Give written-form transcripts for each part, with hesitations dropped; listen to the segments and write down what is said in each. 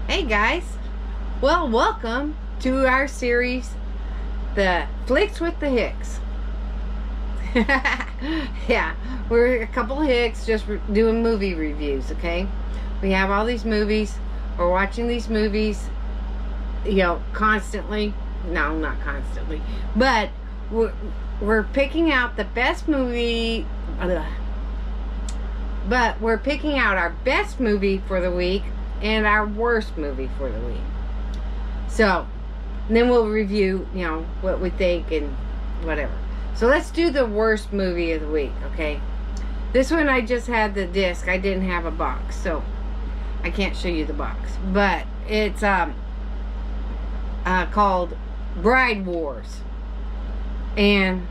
Hey guys, well, welcome to our series, the Flix with the Hicks. Yeah, we're a couple Hicks just doing movie reviews, okay? We have all these movies, we're watching these movies, constantly. No, not constantly, but we're picking out the best movie, but we're picking out our best movie for the week and our worst movie for the week. So then we'll review, what we think and whatever. So let's do the worst movie of the week, okay? This one I just had the disc. I didn't have a box, so I can't show you the box. But it's called Bride Wars. And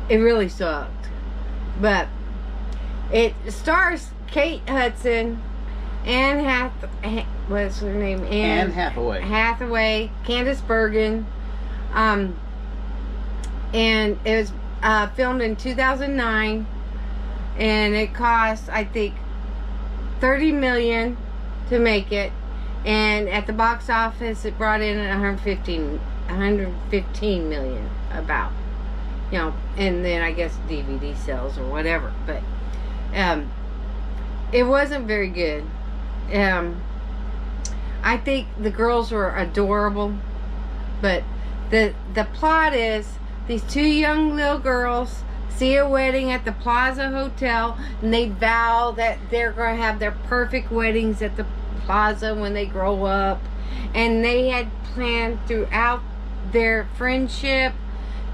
it really sucked. But it stars Kate Hudson, what's her name? Anne Hathaway. Candice Bergen. And it was filmed in 2009, and it cost, I think, $30 million to make it, and at the box office it brought in 115 million about, and then I guess DVD sales or whatever, but it wasn't very good. I think the girls were adorable, but the plot is these two young little girls see a wedding at the Plaza Hotel, and they vow that they're going to have their perfect weddings at the Plaza when they grow up. And they had planned throughout their friendship,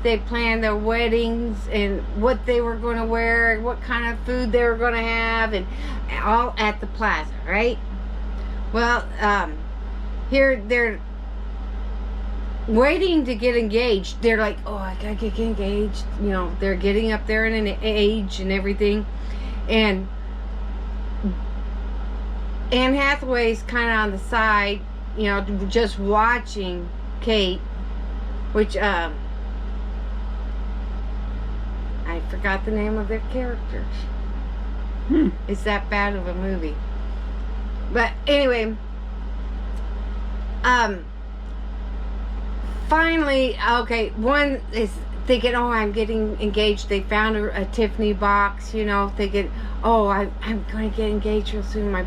they planned their weddings and what they were going to wear and what kind of food they were going to have, and all at the Plaza, right? Well, here they're waiting to get engaged. They're like, oh, I gotta get engaged. They're getting up there in an age and everything. And Anne Hathaway's kind of on the side, just watching Kate, which, I forgot the name of their characters. It's that bad of a movie. But anyway, finally, okay, one is thinking, oh, I'm getting engaged. They found a Tiffany box, thinking, oh, I'm going to get engaged real soon. My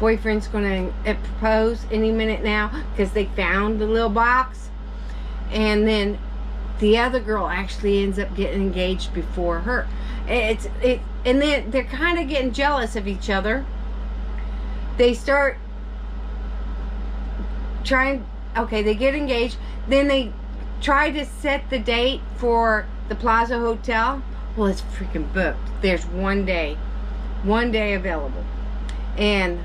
boyfriend's going to propose any minute now, because they found the little box. And then the other girl actually ends up getting engaged before her. And then they're kind of getting jealous of each other. They start trying, okay, they get engaged. Then they try to set the date for the Plaza Hotel. Well, it's freaking booked. There's one day available. And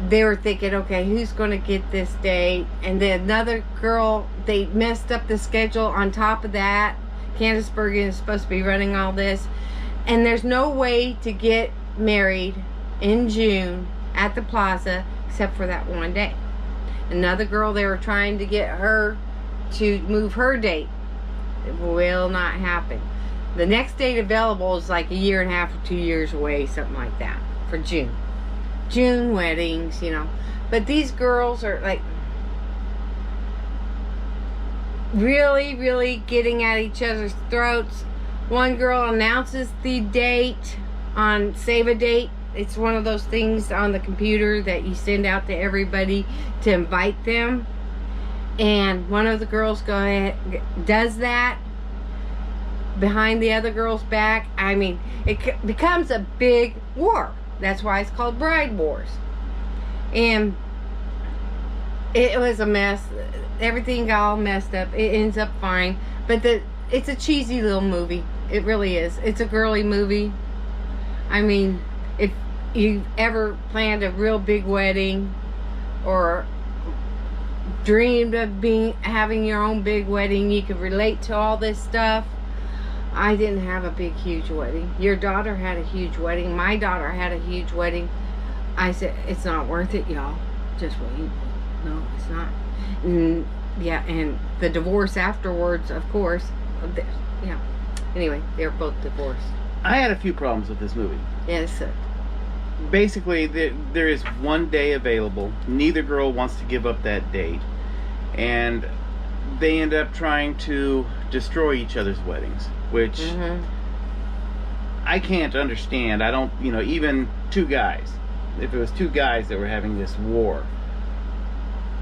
they were thinking, okay, who's going to get this date? And then another girl, they messed up the schedule on top of that. Candice Bergen is supposed to be running all this. And there's no way to get married in June at the Plaza except for that one day. Another girl, they were trying to get her to move her date. It will not happen. The next date available is like 1.5 years or 2 years away, something like that, for June. June weddings, But these girls are like really, really getting at each other's throats. One girl announces the date on Save a Date. It's one of those things on the computer that you send out to everybody to invite them. And one of the girls does that behind the other girl's back. I mean, it becomes a big war. That's why it's called Bride Wars. And it was a mess. Everything got all messed up. It ends up fine. But it's a cheesy little movie. It really is. It's a girly movie. I mean, if you ever planned a real big wedding or dreamed of having your own big wedding, you could relate to all this stuff. I didn't have a big, huge wedding. Your daughter had a huge wedding. My daughter had a huge wedding. I said, it's not worth it, y'all. Just wait. No, it's not. And, yeah, and the divorce afterwards, of course. Yeah. Anyway, they were both divorced. I had a few problems with this movie. Yeah, it sucked. basically, there is one day available. Neither girl wants to give up that date. And they end up trying to destroy each other's weddings, which I can't understand. I don't, even two guys. If it was two guys that were having this war,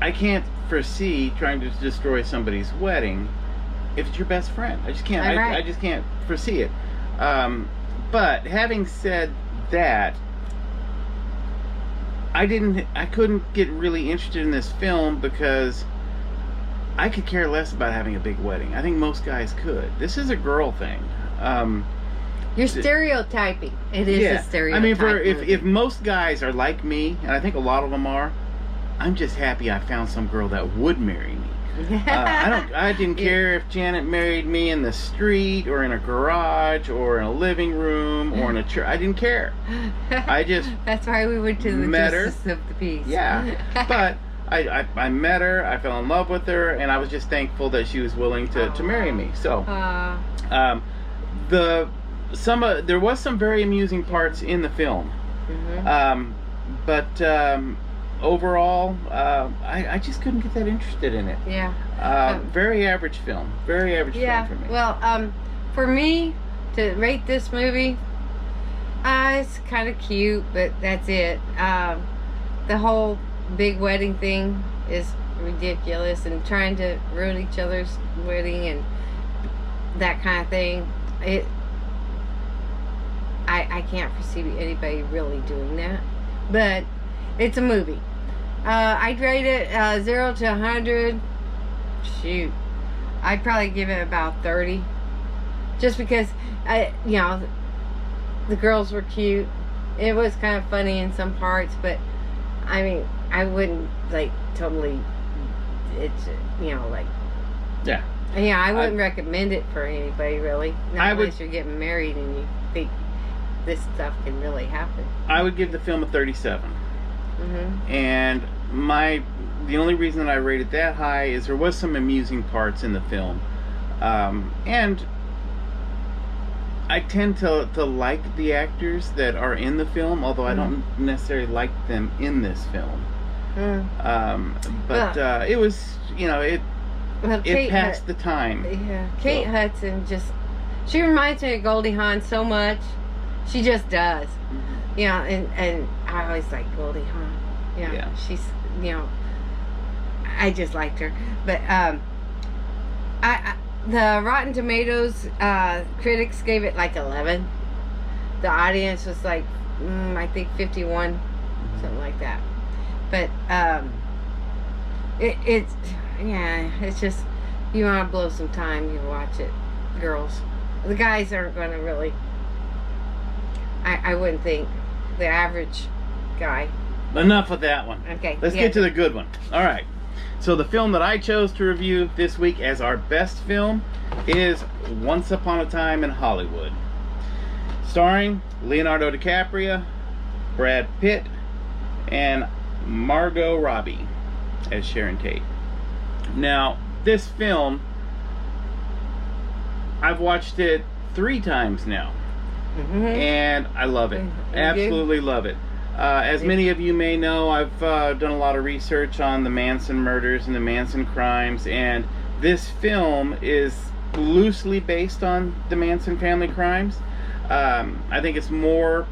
I can't foresee trying to destroy somebody's wedding if it's your best friend. I just can't. I just can't foresee it. But having said that, I couldn't get really interested in this film because I could care less about having a big wedding. I think most guys could. This is a girl thing. You're stereotyping. It is a stereotype. I mean, if most guys are like me, and I think a lot of them are, I'm just happy I found some girl that would marry me. I didn't care if Janet married me in the street or in a garage or in a living room or in a church. I didn't care. I just that's why we went to the Justice of the Peace. Yeah, but I met her. I fell in love with her, and I was just thankful that she was willing to marry me. So, there was some very amusing parts in the film, but overall, I just couldn't get that interested in it. Yeah. Very average film. Very average film for me. Well, for me, to rate this movie, it's kind of cute, but that's it. The whole big wedding thing is ridiculous, and trying to ruin each other's wedding and that kind of thing. I can't foresee anybody really doing that, but it's a movie. I'd rate it 0 to 100. Shoot, I'd probably give it about 30, just because the girls were cute. It was kind of funny in some parts, but I mean, I wouldn't totally. It's I wouldn't recommend it for anybody really. Not unless you're getting married and you think this stuff can really happen. I would give the film a 37. And the only reason that I rated that high is there was some amusing parts in the film, and I tend to like the actors that are in the film, although I don't necessarily like them in this film. But it was, it passed the time. Yeah, Kate Hudson she reminds me of Goldie Hawn so much. She just does. And I always like Goldie Hawn. She's, I just liked her. But the Rotten Tomatoes critics gave it 11. The audience was I think 51, something like that. But it's just, you want to blow some time, you watch it, girls. The guys aren't going to really. I wouldn't think. The average guy. Enough of that one. Okay. Let's get to the good one. All right. So the film that I chose to review this week as our best film is Once Upon a Time in Hollywood. Starring Leonardo DiCaprio, Brad Pitt, and Margot Robbie as Sharon Tate. Now, this film, I've watched it 3 times now. And I love it. Absolutely love it. As many of you may know, I've done a lot of research on the Manson murders and the Manson crimes, and this film is loosely based on the Manson family crimes. I think it's more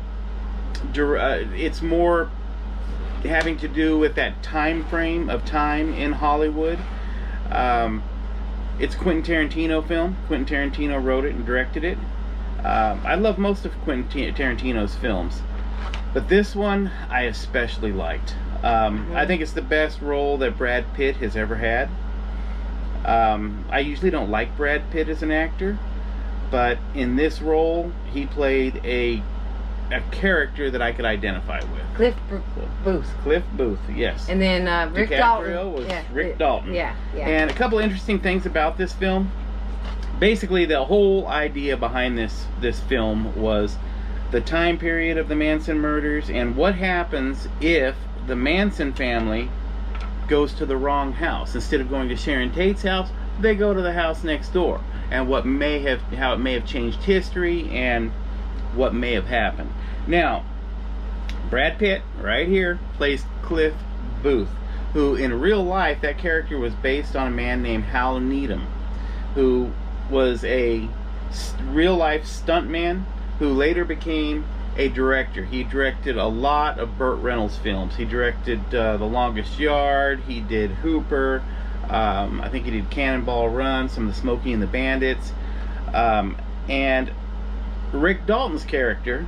having to do with that time frame of time in Hollywood. It's a Quentin Tarantino film. Quentin Tarantino wrote it and directed it. I love most of Quentin Tarantino's films, but this one I especially liked. I think it's the best role that Brad Pitt has ever had. I usually don't like Brad Pitt as an actor, but in this role he played a character that I could identify with. Cliff Booth, yes. And then Rick DiCaprio Dalton. was Rick Dalton. Yeah. And a couple interesting things about this film. Basically, the whole idea behind this film was the time period of the Manson murders and what happens if the Manson family goes to the wrong house. Instead of going to Sharon Tate's house, they go to the house next door, and how it may have changed history and what may have happened. Now, Brad Pitt, right here, plays Cliff Booth, who in real life, that character was based on a man named Hal Needham, who was a real life stuntman who later became a director. He directed a lot of Burt Reynolds films. He directed The Longest Yard. He did Hooper. I think he did Cannonball Run, some of the Smokey and the Bandits. And Rick Dalton's character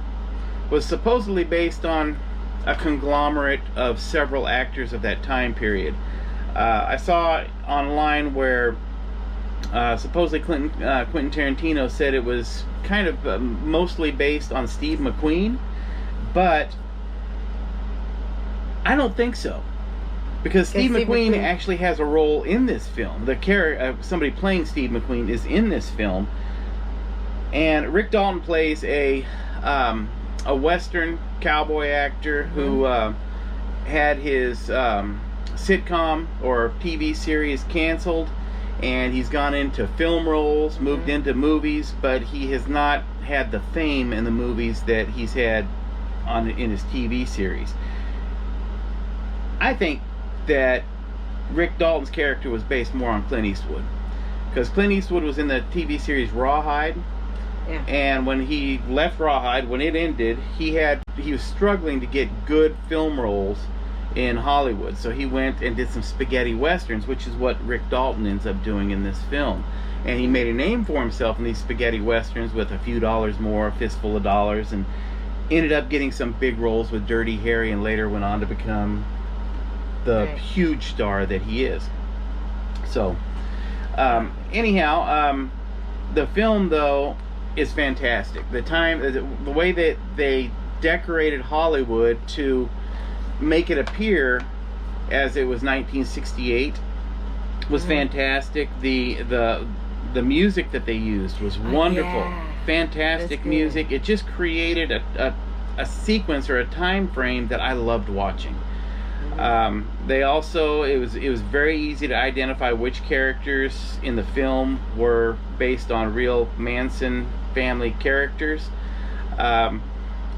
was supposedly based on a conglomerate of several actors of that time period. I saw online where supposedly Quentin Tarantino said it was kind of mostly based on Steve McQueen, but I don't think so, because Steve McQueen actually has a role in this film. The character, somebody playing Steve McQueen, is in this film, and Rick Dalton plays a Western cowboy actor who had his sitcom or TV series canceled, and he's gone into film roles, moved into movies, but he has not had the fame in the movies that he's had in his TV series. I think that Rick Dalton's character was based more on Clint Eastwood, because Clint Eastwood was in the TV series Rawhide. Yeah. And when he left Rawhide, when it ended, he was struggling to get good film roles in Hollywood. So he went and did some spaghetti westerns, which is what Rick Dalton ends up doing in this film. And he made a name for himself in these spaghetti westerns with a few dollars more, a fistful of dollars, and ended up getting some big roles with Dirty Harry, and later went on to become the huge star that he is. So, anyhow, the film, though, is fantastic. The way that they decorated Hollywood to make it appear as it was 1968 was fantastic. The music that they used was wonderful. Fantastic music. It just created a sequence or a time frame that I loved watching. They also, it was very easy to identify which characters in the film were based on real Manson family characters.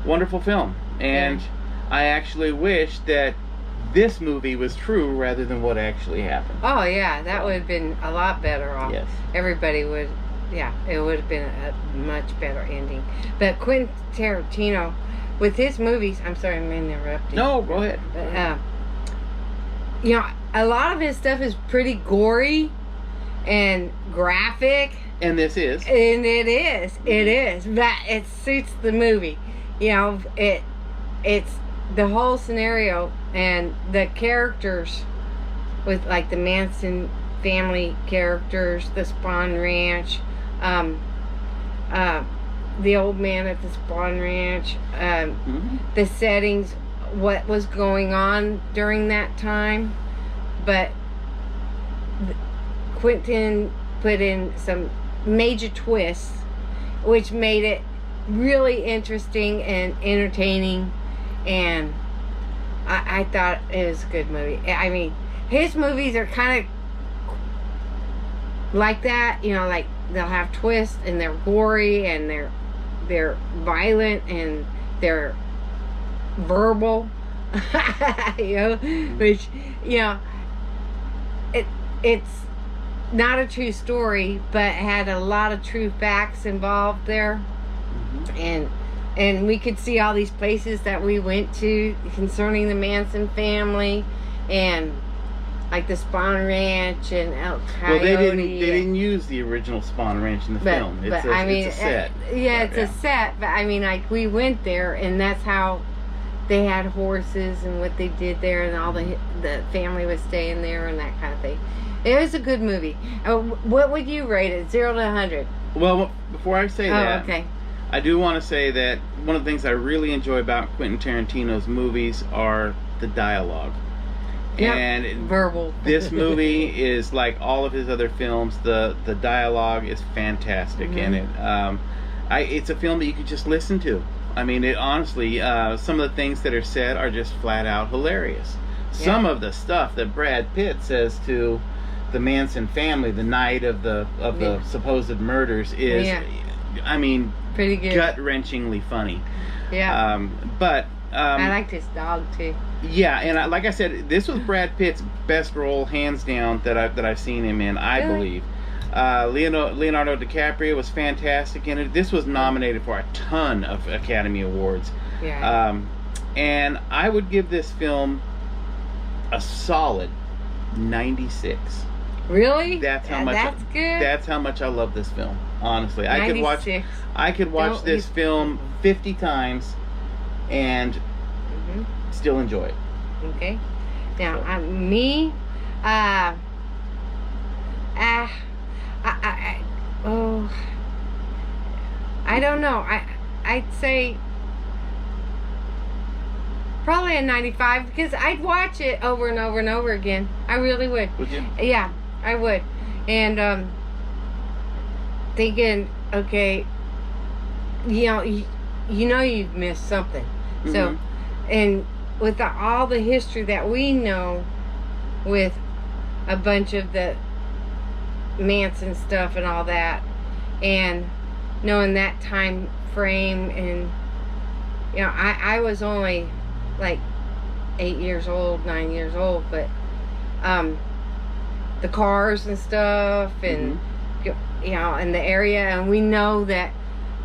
Wonderful film, and I actually wish that this movie was true rather than what actually happened. Oh yeah, that would have been a lot better off. Yes. Everybody would, it would have been a much better ending. But Quentin Tarantino, with his movies, I'm sorry, I'm interrupting. No, go ahead. But, a lot of his stuff is pretty gory and graphic. And this is. And it is. But it suits the movie. It's the whole scenario and the characters with like the Manson family characters, the Spawn Ranch, the old man at the Spawn Ranch, the settings, what was going on during that time. But Quentin put in some major twists, which made it really interesting and entertaining, and I thought it was a good movie. I mean, his movies are kind of like that, like they'll have twists and they're gory and they're violent and they're verbal, which it's not a true story, but had a lot of true facts involved there. And we could see all these places that we went to concerning the Manson family, and like the Spawn Ranch and El Coyote. Well, they didn't use the original Spawn Ranch in the film. It's a set. It's a set. But I mean, like, we went there, and that's how they had horses and what they did there, and all the family was staying there and that kind of thing. It was a good movie. What would you rate it, 0 to 100? Well, before I say that, okay. I do want to say that one of the things I really enjoy about Quentin Tarantino's movies are the dialogue. Yep. And verbal. This movie is like all of his other films. The dialogue is fantastic, and it's a film that you could just listen to. I mean, it honestly, some of the things that are said are just flat out hilarious. Some of the stuff that Brad Pitt says to the Manson family the night of the supposed murders is, I mean, pretty good, gut-wrenchingly funny. Yeah. But I liked his dog too. Yeah, and like I said, this was Brad Pitt's best role, hands down, that I've seen him in. I believe. Leonardo DiCaprio was fantastic in it. This was nominated for a ton of Academy Awards. Yeah. And I would give this film a solid 96. Really? That's how much. That's good. That's how much I love this film. Honestly, 96. I could watch this film 50 times and still enjoy it. Okay. Now, I don't know. I'd say probably a 95 because I'd watch it over and over and over again. I really would. Would you? Yeah, I would. And thinking, okay, you've missed something. So, and with all the history that we know with a bunch of the Manson stuff and all that, and knowing that time frame, and I was only like 9 years old, but the cars and stuff, and and the area, and we know that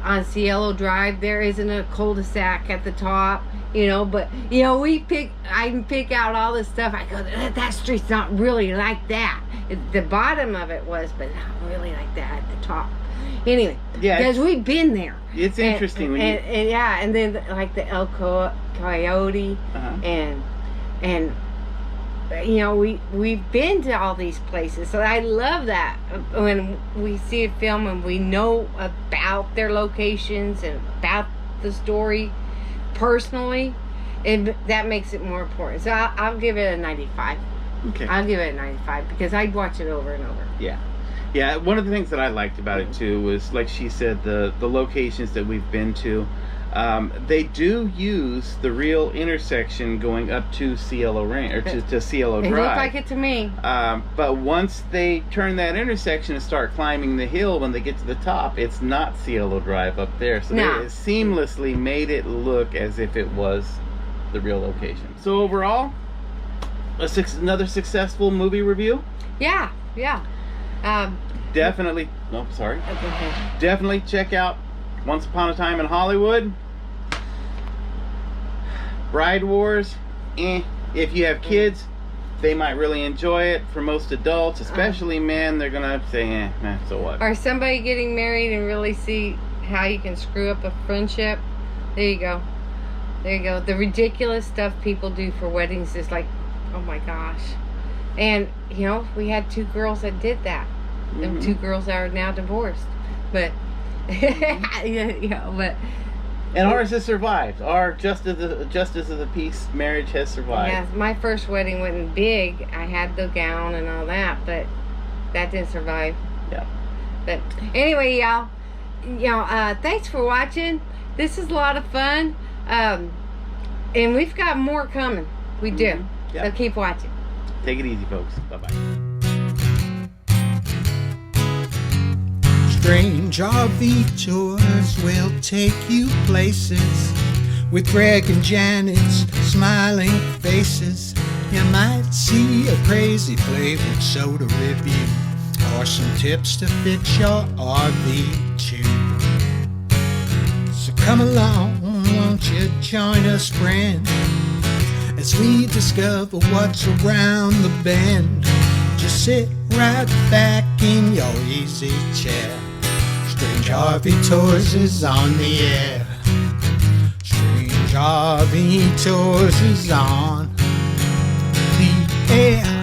on Cielo Drive there isn't a cul-de-sac at the top, but I pick out all this stuff. I go, that street's not really like that. The bottom of it was, but not really like that at the top. Anyway, because we've been there. It's interesting and then like the El Coyote, and we've been to all these places, so I love that when we see a film and we know about their locations and about the story personally, and that makes it more important. So I'll give it a 95. Okay. I'll give it a 95 because I'd watch it over and over. Yeah, one of the things that I liked about it too was, like she said, the locations that we've been to. They do use the real intersection going up to Cielo Range, or to Cielo Drive. It looked like it to me. But once they turn that intersection and start climbing the hill, when they get to the top, it's not Cielo Drive up there. So they seamlessly made it look as if it was the real location. So overall, another successful movie review. Yeah. Definitely. No, sorry. Okay. Definitely check out Once Upon a Time in Hollywood. Bride Wars. If you have kids, they might really enjoy it. For most adults, especially men, they're gonna say, so what? Or somebody getting married and really see how you can screw up a friendship. There you go. The ridiculous stuff people do for weddings is like, oh my gosh. And we had 2 girls that did that. Them 2 girls are now divorced, but but. And ours has survived. Our Justice of the Peace marriage has survived. Yeah, my first wedding wasn't big. I had the gown and all that, but that didn't survive. Yeah. But anyway, y'all, thanks for watching. This is a lot of fun, and we've got more coming. We do. So keep watching. Take it easy, folks. Bye-bye. Strange RV tours will take you places with Greg and Janet's smiling faces. You might see a crazy flavored soda review or some tips to fix your RV too. So come along, won't you join us, friend, as we discover what's around the bend. Just sit right back in your easy chair. Strange RV Tours is on the air. Strange RV Tours is on the air.